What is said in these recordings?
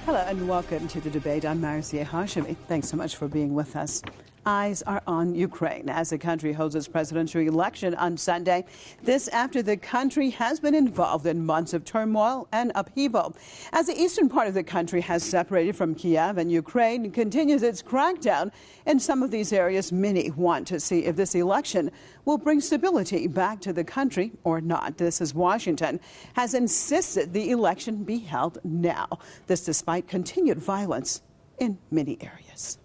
Hello and welcome to the debate. I'm Marcia Hashemi. Thanks so much for being with us. Eyes are on Ukraine as the country holds its presidential election on Sunday. This after the country has been involved in months of turmoil and upheaval. As the eastern part of the country has separated from Kiev and Ukraine continues its crackdown in some of these areas, many want to see if this election will bring stability back to the country or not. This is Washington has insisted the election be held now. This despite continued violence in many areas.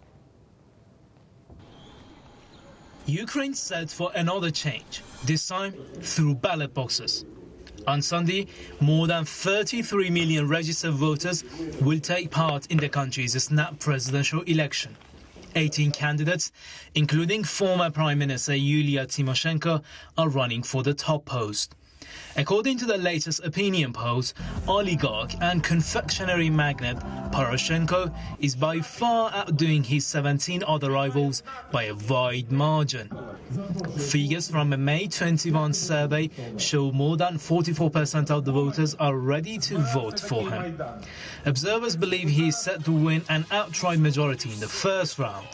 Ukraine set for another change, this time through ballot boxes. On Sunday, more than 33 million registered voters will take part in the country's snap presidential election. 18 candidates, including former Prime Minister Yulia Tymoshenko, are running for the top post. According to the latest opinion polls, oligarch and confectionery magnate Poroshenko is by far outdoing his 17 other rivals by a wide margin. Figures from a May 21 survey show more than 44% of the voters are ready to vote for him. Observers believe he is set to win an outright majority in the first round.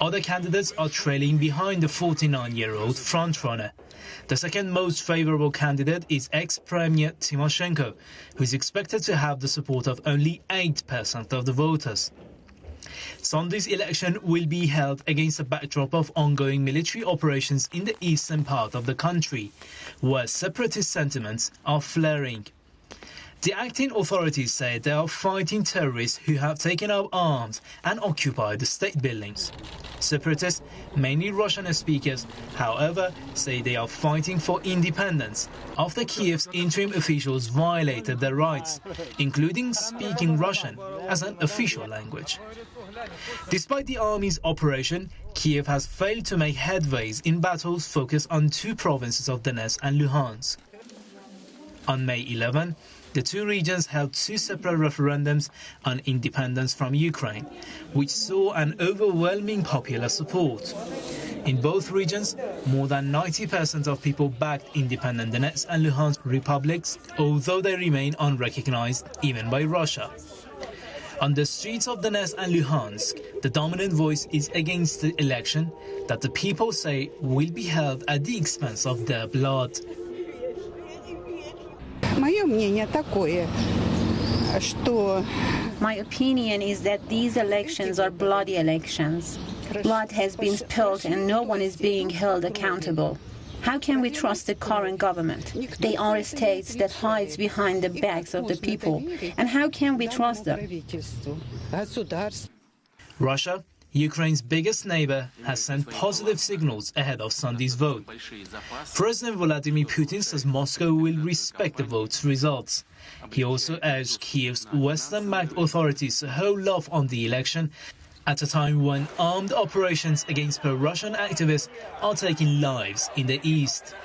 Other candidates are trailing behind the 49-year-old frontrunner. The second most favorable candidate is ex-Premier Tymoshenko, who is expected to have the support of only 8% of the voters. Sunday's election will be held against a backdrop of ongoing military operations in the eastern part of the country, where separatist sentiments are flaring. The acting authorities say they are fighting terrorists who have taken up arms and occupied the state buildings. Separatists, mainly Russian speakers, however, say they are fighting for independence after Kiev's interim officials violated their rights, including speaking Russian as an official language. Despite the army's operation, Kiev has failed to make headways in battles focused on two provinces of Donetsk and Luhansk. On May 11, the two regions held two separate referendums on independence from Ukraine, which saw an overwhelming popular support. In both regions, more than 90% of people backed independent Donetsk and Luhansk republics, although they remain unrecognized even by Russia. On the streets of Donetsk and Luhansk, the dominant voice is against the election that the people say will be held at the expense of their blood. My opinion is that these elections are bloody elections. Blood has been spilled and no one is being held accountable. How can we trust the current government? They are states that hides behind the backs of the people. And how can we trust them? Russia, Ukraine's biggest neighbor, has sent positive signals ahead of Sunday's vote. President Vladimir Putin says Moscow will respect the vote's results. He also urged Kiev's Western-backed authorities to hold off on the election at a time when armed operations against pro-Russian activists are taking lives in the east.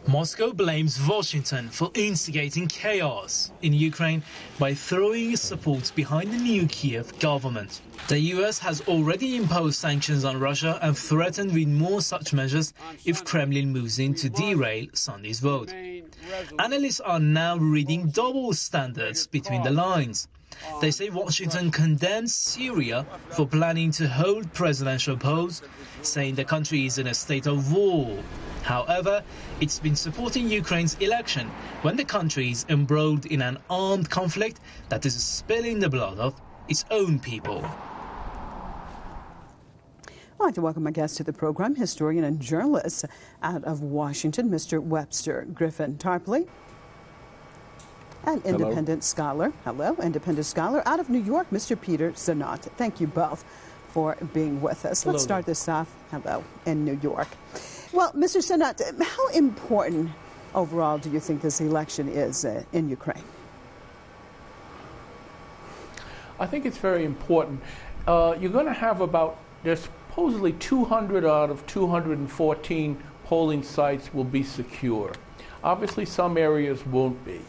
Moscow blames Washington for instigating chaos in Ukraine by throwing its support behind the new Kiev government. The US has already imposed sanctions on Russia and threatened with more such measures if Kremlin moves in to derail Sunday's vote. Analysts are now reading double standards between the lines. They say Washington condemns Syria for planning to hold presidential polls, saying the country is in a state of war. However, it's been supporting Ukraine's election when the country is embroiled in an armed conflict that is spilling the blood of its own people. I'd like to welcome my guest to the program, historian and journalist out of Washington, Mr. Webster Tarpley. An independent scholar, independent scholar out of New York, Mr. Peter Zanat. Thank you both for being with us. Let's start this off, in New York. Well, Mr. Zanat, how important overall do you think this election is in Ukraine? I think it's very important. You're going to have there's supposedly 200 out of 214 polling sites will be secure. Obviously, some areas won't be.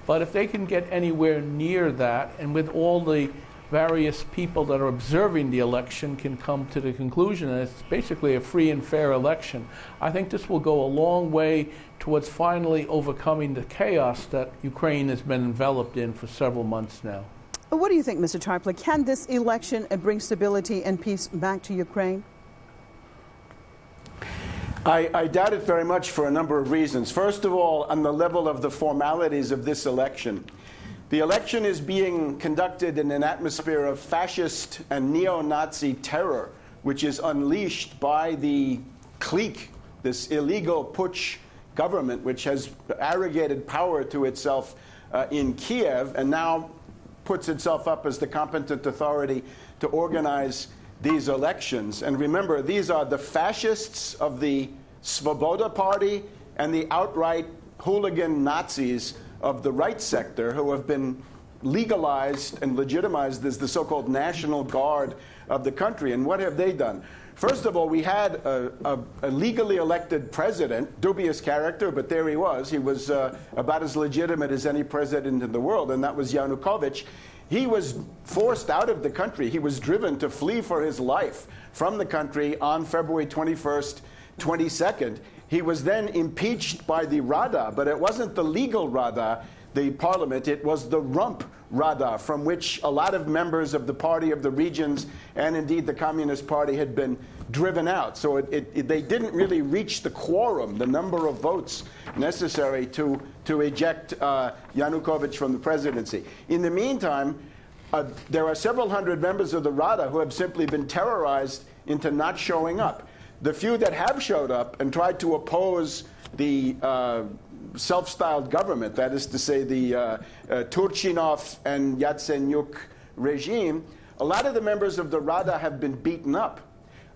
But if they can get anywhere near that, and with all the various people that are observing the election can come to the conclusion that it's basically a free and fair election, I think this will go a long way towards finally overcoming the chaos that Ukraine has been enveloped in for several months now. What do you think, Mr. Tarpley? Can this election bring stability and peace back to Ukraine? I doubt it very much for a number of reasons. First of all, on the level of the formalities of this election. The election is being conducted in an atmosphere of fascist and neo-Nazi terror, which is unleashed by the clique, this illegal putsch government, which has arrogated power to itself in Kiev and now puts itself up as the competent authority to organize these elections. And remember, these are the fascists of the Svoboda Party and the outright hooligan Nazis of the right sector who have been legalized and legitimized as the so-called National Guard of the country. And what have they done? First of all, we had a legally elected president, dubious character, but there he was. He was about as legitimate as any president in the world, and that was Yanukovych. He was forced out of the country. He was driven to flee for his life from the country on February 21st, 22nd. He was then impeached by the Rada, but it wasn't the legal Rada, the parliament, it was the rump Rada, from which a lot of members of the Party of the Regions and indeed the Communist Party had been driven out. So they didn't really reach the quorum, the number of votes necessary to eject Yanukovych from the presidency. In the meantime, there are several hundred members of the Rada who have simply been terrorized into not showing up. The few that have showed up and tried to oppose the self-styled government, that is to say the Turchinov and Yatsenyuk regime, a lot of the members of the Rada have been beaten up.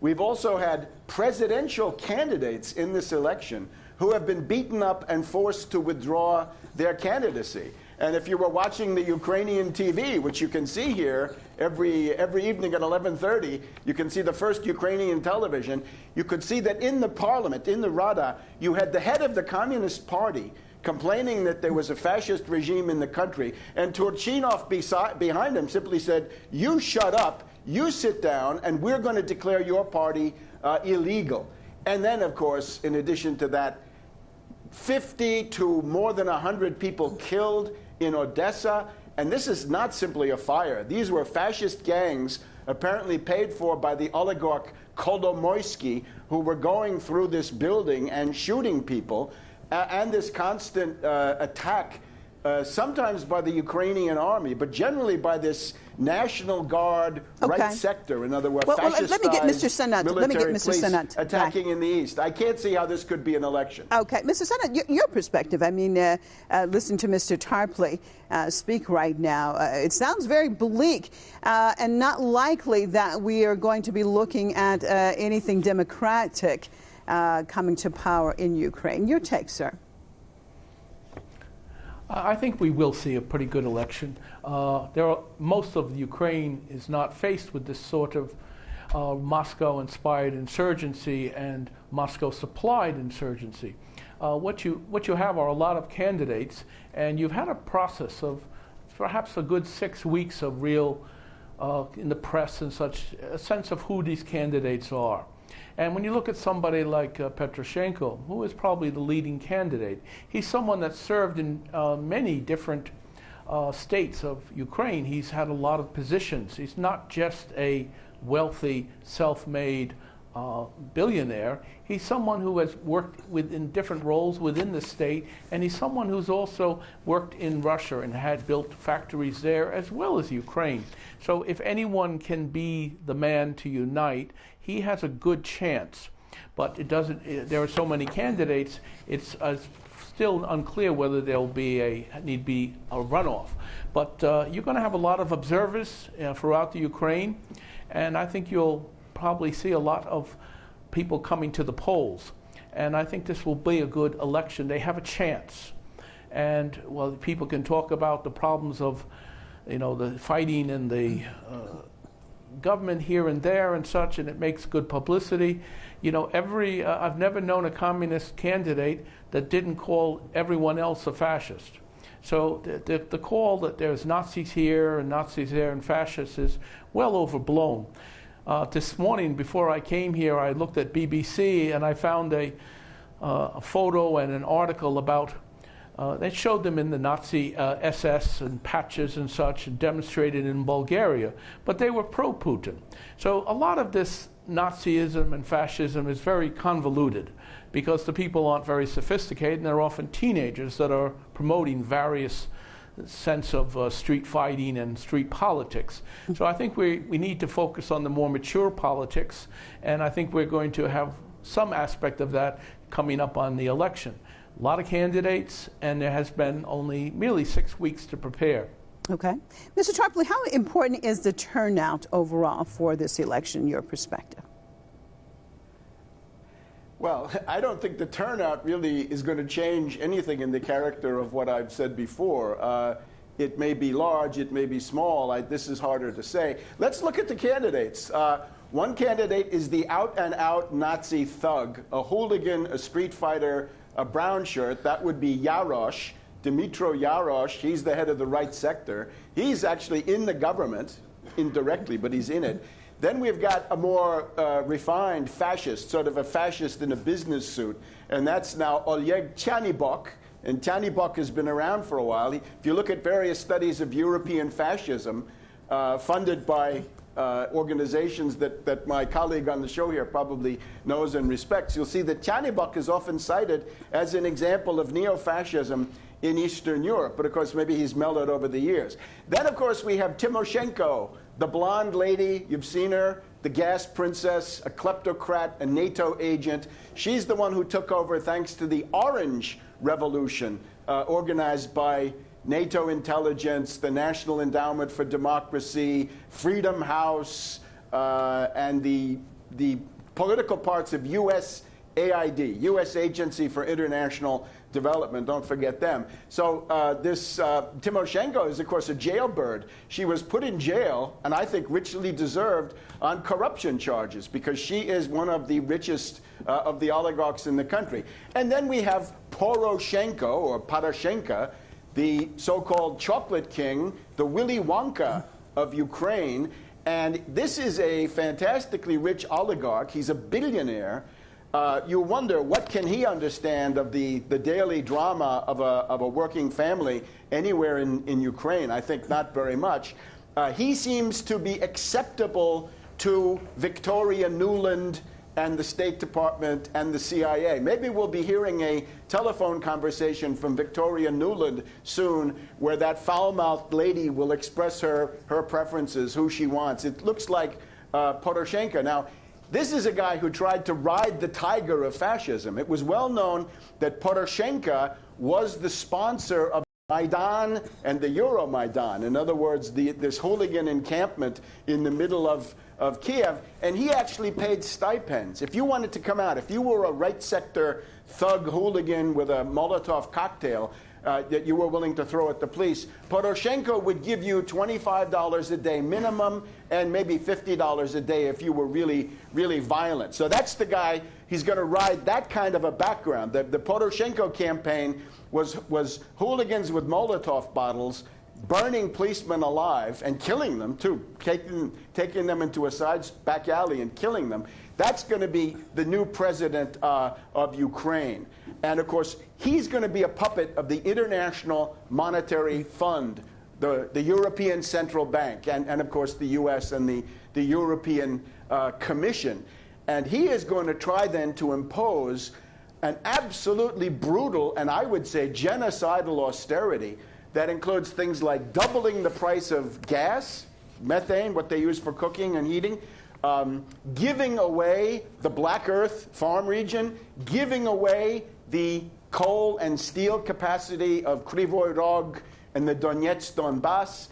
We've also had presidential candidates in this election who have been beaten up and forced to withdraw their candidacy. And if you were watching the Ukrainian TV, which you can see here every evening at 11:30, you can see the first Ukrainian television, you could see that in the parliament, in the Rada, you had the head of the Communist Party complaining that there was a fascist regime in the country, and Turchinov behind him simply said, "You shut up, you sit down, and we're going to declare your party illegal." And then, of course, in addition to that, 50 to more than 100 people killed in Odessa. And this is not simply a fire. These were fascist gangs apparently paid for by the oligarch Kolomoisky, who were going through this building and shooting people, and this constant attack, sometimes by the Ukrainian army, but generally by this National Guard right sector. In other words, fascist let me get Mr. Senat attacking in the east. I can't see how this could be an election. Okay, Mr. Senat, your perspective. I mean, listening to Mr. Tarpley speak right now, it sounds very bleak and not likely that we are going to be looking at anything democratic coming to power in Ukraine. Your take, sir? I think we will see a pretty good election. Most of Ukraine is not faced with this sort of Moscow-inspired insurgency and Moscow-supplied insurgency. What you have are a lot of candidates, and you've had a process of perhaps a good 6 weeks of real, in the press and such, a sense of who these candidates are. And when you look at somebody like Petroshenko, who is probably the leading candidate, he's someone that served in many different states of Ukraine. He's had a lot of positions. He's not just a wealthy, self-made billionaire. He's someone who has worked in different roles within the state, and he's someone who's also worked in Russia and had built factories there as well as Ukraine. So if anyone can be the man to unite, he has a good chance. But it doesn't. There are so many candidates. It's still unclear whether there'll be need be a runoff. But you're going to have a lot of observers throughout the Ukraine, and I think you'll probably see a lot of people coming to the polls. And I think this will be a good election. They have a chance. And while people can talk about the problems of, the fighting and the government here and there and such, and it makes good publicity. I've never known a communist candidate that didn't call everyone else a fascist. So the call that there's Nazis here and Nazis there and fascists is well overblown. This morning, before I came here, I looked at BBC and I found a photo and an article about They showed them in the Nazi SS and patches and such, and demonstrated in Bulgaria, but they were pro-Putin. So a lot of this Nazism and fascism is very convoluted because the people aren't very sophisticated, and they're often teenagers that are promoting various sense of street fighting and street politics. So I think we need to focus on the more mature politics, and I think we're going to have some aspect of that coming up on the election. A lot of candidates, and there has been only merely 6 weeks to prepare. Okay. Mr. Tarpley, how important is the turnout overall for this election, in your perspective? Well, I don't think the turnout really is going to change anything in the character of what I've said before. It may be large, it may be small. This is harder to say. Let's look at the candidates. One candidate is the out-and-out Nazi thug, a hooligan, a street fighter, a brown shirt. That would be Yarosh, Dmytro Yarosh. He's the head of the right sector. He's actually in the government, indirectly, but he's in it. Then we've got a more refined fascist, sort of a fascist in a business suit, and that's now Oleg Tyanibok. And Tyanibok has been around for a while. If you look at various studies of European fascism funded by organizations that my colleague on the show here probably knows and respects, you'll see that Tyanibok is often cited as an example of neo-fascism in Eastern Europe, but of course maybe he's mellowed over the years. Then of course we have Tymoshenko, the blonde lady, you've seen her, the gas princess, a kleptocrat, a NATO agent. She's the one who took over thanks to the Orange Revolution organized by NATO intelligence, the National Endowment for Democracy, Freedom House, and the political parts of USAID, U.S. Agency for International Development. Don't forget them. So this Tymoshenko is, of course, a jailbird. She was put in jail, and I think richly deserved, on corruption charges because she is one of the richest of the oligarchs in the country. And then we have Poroshenko, or Poroshenko, the so-called chocolate king, the Willy Wonka of Ukraine. And this is a fantastically rich oligarch. He's a billionaire. You wonder, what can he understand of the daily drama of a working family anywhere in Ukraine? I think not very much. He seems to be acceptable to Victoria Nuland and the State Department and the CIA. Maybe we'll be hearing a telephone conversation from Victoria Nuland soon where that foul-mouthed lady will express her preferences, who she wants. It looks like Poroshenko. Now, this is a guy who tried to ride the tiger of fascism. It was well known that Poroshenko was the sponsor of Maidan and the Euromaidan. In other words, this hooligan encampment in the middle of Kiev, and he actually paid stipends. If you wanted to come out, if you were a right sector thug hooligan with a Molotov cocktail that you were willing to throw at the police, Poroshenko would give you $25 a day minimum and maybe $50 a day if you were really, really violent. So that's the guy. He's going to ride that kind of a background. The Poroshenko campaign was hooligans with Molotov bottles burning policemen alive and killing them, too, taking them into a back alley and killing them. That's going to be the new president of Ukraine. And, of course, he's going to be a puppet of the International Monetary Fund, the European Central Bank, and of course, the U.S. and the European Commission. And he is going to try then to impose an absolutely brutal and I would say genocidal austerity that includes things like doubling the price of gas, methane, what they use for cooking and heating, giving away the Black Earth farm region, giving away the coal and steel capacity of Kryvyi Rog and the Donetsk Donbass,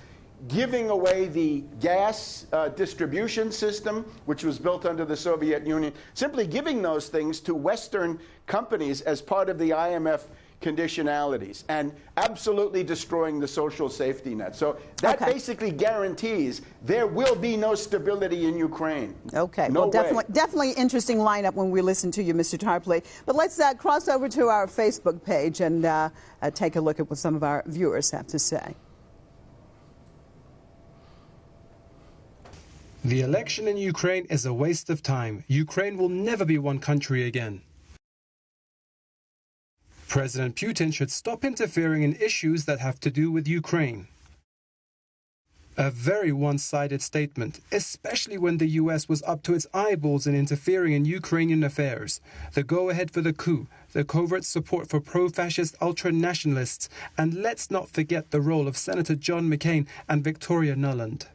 giving away the gas distribution system, which was built under the Soviet Union, simply giving those things to Western companies as part of the IMF conditionalities, and absolutely destroying the social safety net. So that basically guarantees there will be no stability in Ukraine. Okay, no well, definitely interesting lineup when we listen to you, Mr. Tarpley. But let's cross over to our Facebook page and take a look at what some of our viewers have to say. The election in Ukraine is a waste of time. Ukraine will never be one country again. President Putin should stop interfering in issues that have to do with Ukraine. A very one-sided statement, especially when the US was up to its eyeballs in interfering in Ukrainian affairs. The go-ahead for the coup, the covert support for pro-fascist ultra-nationalists, and let's not forget the role of Senator John McCain and Victoria Nuland.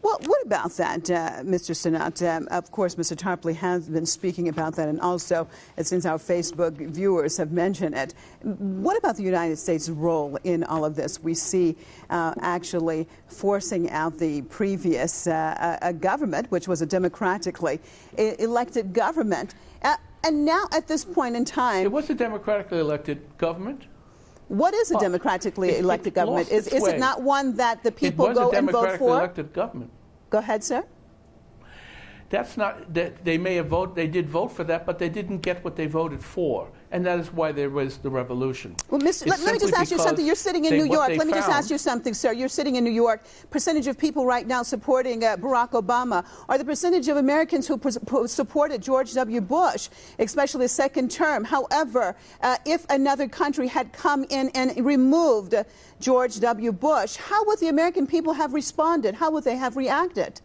Well, what about that, Mr. Sinat? Of course, Mr. Tarpley has been speaking about that, and also, since our Facebook viewers have mentioned it, what about the United States' role in all of this? We see actually forcing out the previous government, which was a democratically elected government, and now at this point in time... It was a democratically elected government. What is a democratically elected government? Is it not one that the people go and vote for? It was a democratically elected government. Go ahead, sir. That's not that they may have voted. They did vote for that, but they didn't get what they voted for, and that is why there was the revolution. Well, let me just ask you something. You're sitting in New York. Let me just ask you something, sir. You're sitting in New York. Percentage of people right now supporting Barack Obama, or the percentage of Americans who supported George W. Bush, especially the second term. However, if another country had come in and removed George W. Bush, how would the American people have responded? How would they have reacted?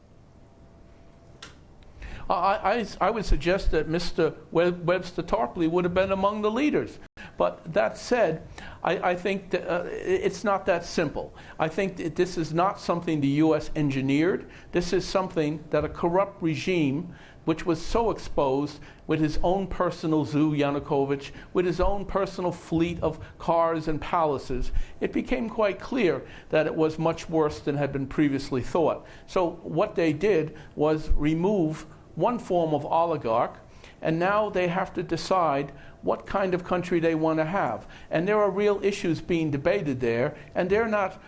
I would suggest that Mr. Webster Tarpley would have been among the leaders. But that said, I think that, it's not that simple. I think that this is not something the U.S. engineered. This is something that a corrupt regime, which was so exposed with his own personal zoo, Yanukovych, with his own personal fleet of cars and palaces, it became quite clear that it was much worse than had been previously thought. So what they did was remove one form of oligarch, and now they have to decide what kind of country they want to have. And there are real issues being debated there, and they're not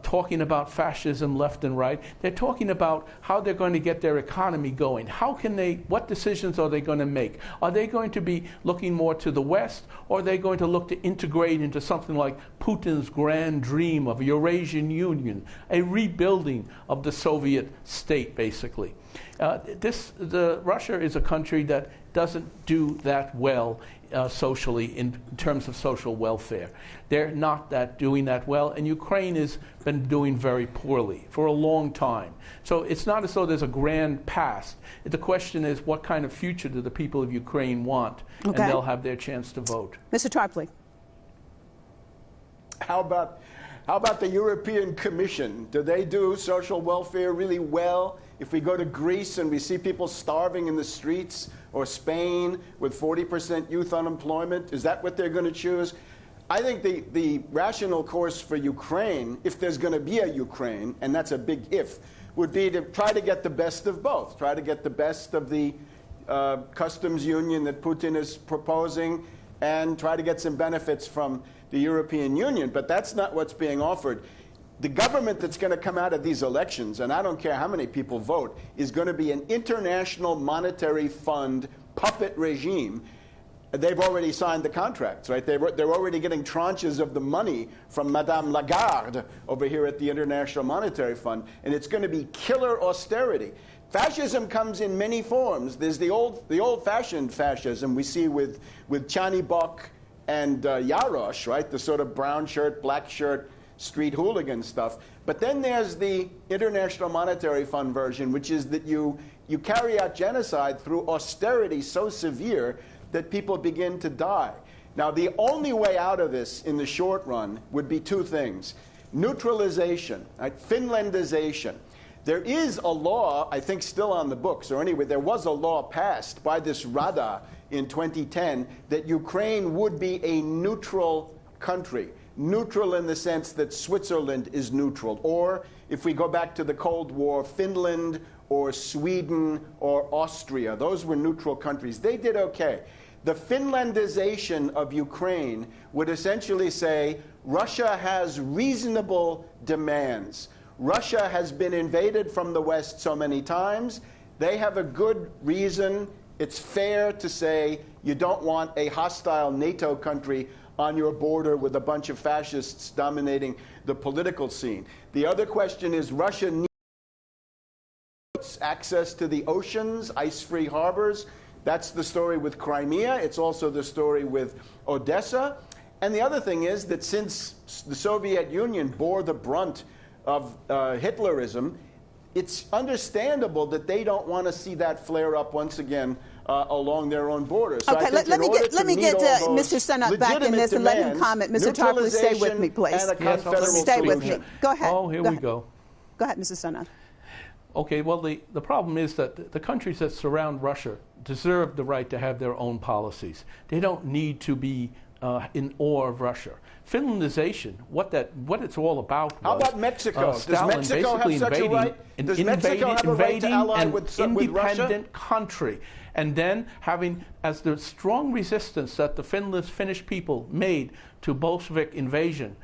talking about fascism left and right. They're talking about how they're going to get their economy going. How can they, what decisions are they going to make? Are they going to be looking more to the West, or are they going to look to integrate into something like Putin's grand dream of a Eurasian Union, a rebuilding of the Soviet state, basically? Russia is a country that doesn't do that well socially in terms of social welfare. They're not doing that well, and Ukraine has been doing very poorly for a long time. So it's not as though there's a grand past. The question is, what kind of future do the people of Ukraine want? Okay. And they'll have their chance to vote. Mr. Tarpley. How about the European Commission? Do they do social welfare really well? If we go to Greece and we see people starving in the streets, or Spain with 40% youth unemployment, is that what they're going to choose? I think the rational course for Ukraine, if there's going to be a Ukraine, and that's a big if, would be to try to get the best of both. Try to get the best of the customs union that Putin is proposing, and try to get some benefits from the European Union. But that's not what's being offered. The government that's going to come out of these elections, and I don't care how many people vote, is going to be an international monetary fund puppet regime. They've already signed the contracts, right? They're already getting tranches of the money from Madame Lagarde over here at the International Monetary Fund, and it's going to be killer austerity. Fascism comes in many forms. There's the old-fashioned fascism we see with Chani Bok and Yarosh, right? The sort of brown shirt, black shirt, street hooligan stuff. But then there's the International Monetary Fund version, which is that you carry out genocide through austerity so severe that people begin to die. Now, the only way out of this in the short run would be two things. Neutralization, right? Finlandization. There is a law, I think still on the books, or anyway, there was a law passed by this Rada in 2010 that Ukraine would be a neutral country. Neutral in the sense that Switzerland is neutral. Or, if we go back to the Cold War, Finland or Sweden or Austria. Those were neutral countries. They did okay. The Finlandization of Ukraine would essentially say Russia has reasonable demands. Russia has been invaded from the West so many times. They have a good reason. It's fair to say you don't want a hostile NATO country on your border with a bunch of fascists dominating the political scene. The other question is Russia needs access to the oceans, ice-free harbors. That's the story with Crimea. It's also the story with Odessa. And the other thing is that since the Soviet Union bore the brunt of Hitlerism, it's understandable that they don't want to see that flare up once again along their own borders. So okay, let me get Mr. Senat back in this and let him comment. Mr. Tarpley, stay with me, please. Stay with me. Go ahead. Oh, here we go. Go ahead, Mr. Senat. Okay, well, the problem is that the countries that surround Russia deserve the right to have their own policies. They don't need to be in awe of Russia. Finlandization, what it's all about was... How about Mexico? Does Mexico have such a right? Does Mexico have a right to ally with Russia? Independent country. And then having, as the strong resistance that the Finnish people made to Bolshevik invasion,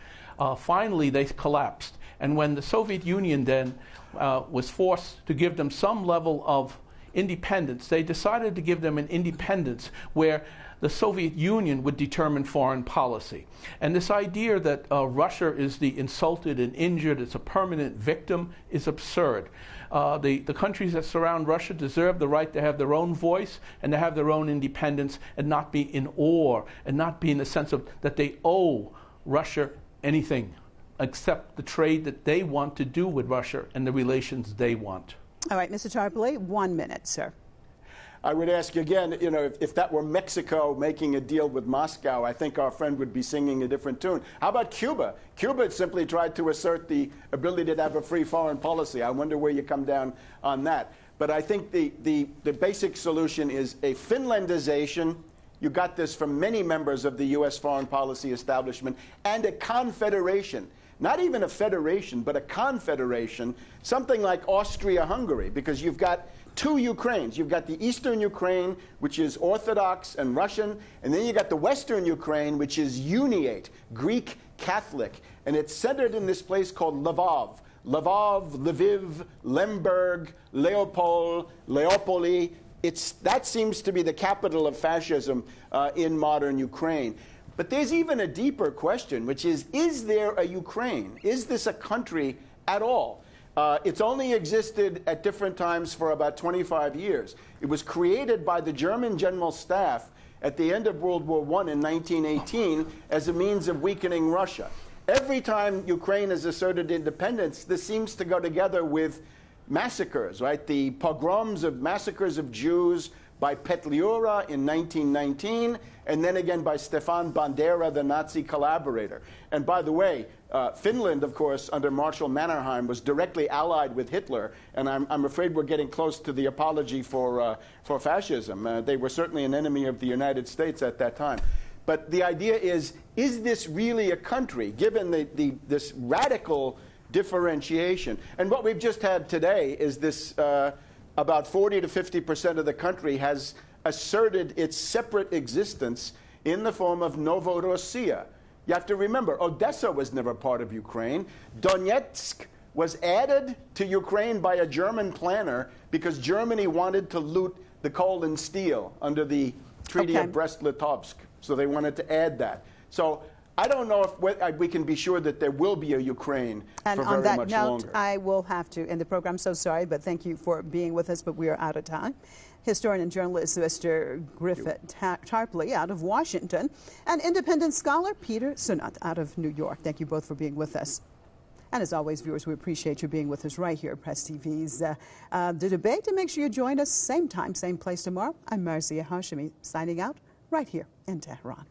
finally they collapsed. And when the Soviet Union then was forced to give them some level of independence, they decided to give them an independence where the Soviet Union would determine foreign policy. And this idea that Russia is the insulted and injured, it's a permanent victim, is absurd. The countries that surround Russia deserve the right to have their own voice and to have their own independence and not be in awe and not be in the sense of that they owe Russia anything except the trade that they want to do with Russia and the relations they want. All right, Mr. Tarpley, 1 minute, sir. I would ask again, you know, if that were Mexico making a deal with Moscow, I think our friend would be singing a different tune. How about Cuba? Cuba simply tried to assert the ability to have a free foreign policy. I wonder where you come down on that. But I think the basic solution is a Finlandization. You got this from many members of the U.S. foreign policy establishment, and a confederation. Not even a federation, but a confederation, something like Austria-Hungary, because you've got two Ukraines. You've got the Eastern Ukraine, which is Orthodox and Russian, and then you got the Western Ukraine, which is Uniate, Greek Catholic, and it's centered in this place called Lvov. Lvov, Lviv, Lemberg, Leopold, Leopoli. That seems to be the capital of fascism in modern Ukraine. But there's even a deeper question, which is there a Ukraine? Is this a country at all? It's only existed at different times for about 25 years. It was created by the German General Staff at the end of World War I in 1918 as a means of weakening Russia. Every time Ukraine has asserted independence, this seems to go together with massacres, right? The massacres of Jews by Petliura in 1919, and then again by Stefan Bandera, the Nazi collaborator. And by the way, Finland, of course, under Marshal Mannerheim, was directly allied with Hitler, and I'm afraid we're getting close to the apology for fascism. They were certainly an enemy of the United States at that time. But the idea is this really a country, given this radical differentiation? And what we've just had today is this about 40 to 50% of the country has asserted its separate existence in the form of Novorossiya. You have to remember, Odessa was never part of Ukraine. Donetsk was added to Ukraine by a German planner because Germany wanted to loot the coal and steel under the Treaty of Brest-Litovsk. So they wanted to add that. So I don't know if we can be sure that there will be a Ukraine for very much longer. And on that note, I will have to end the program. So sorry, but thank you for being with us, but we are out of time. Historian and journalist Webster Tarpley out of Washington, and independent scholar Peter Senat out of New York. Thank you both for being with us. And as always, viewers, we appreciate you being with us right here at Press TV's The Debate. And make sure you join us same time, same place tomorrow. I'm Marzieh Hashemi signing out right here in Tehran.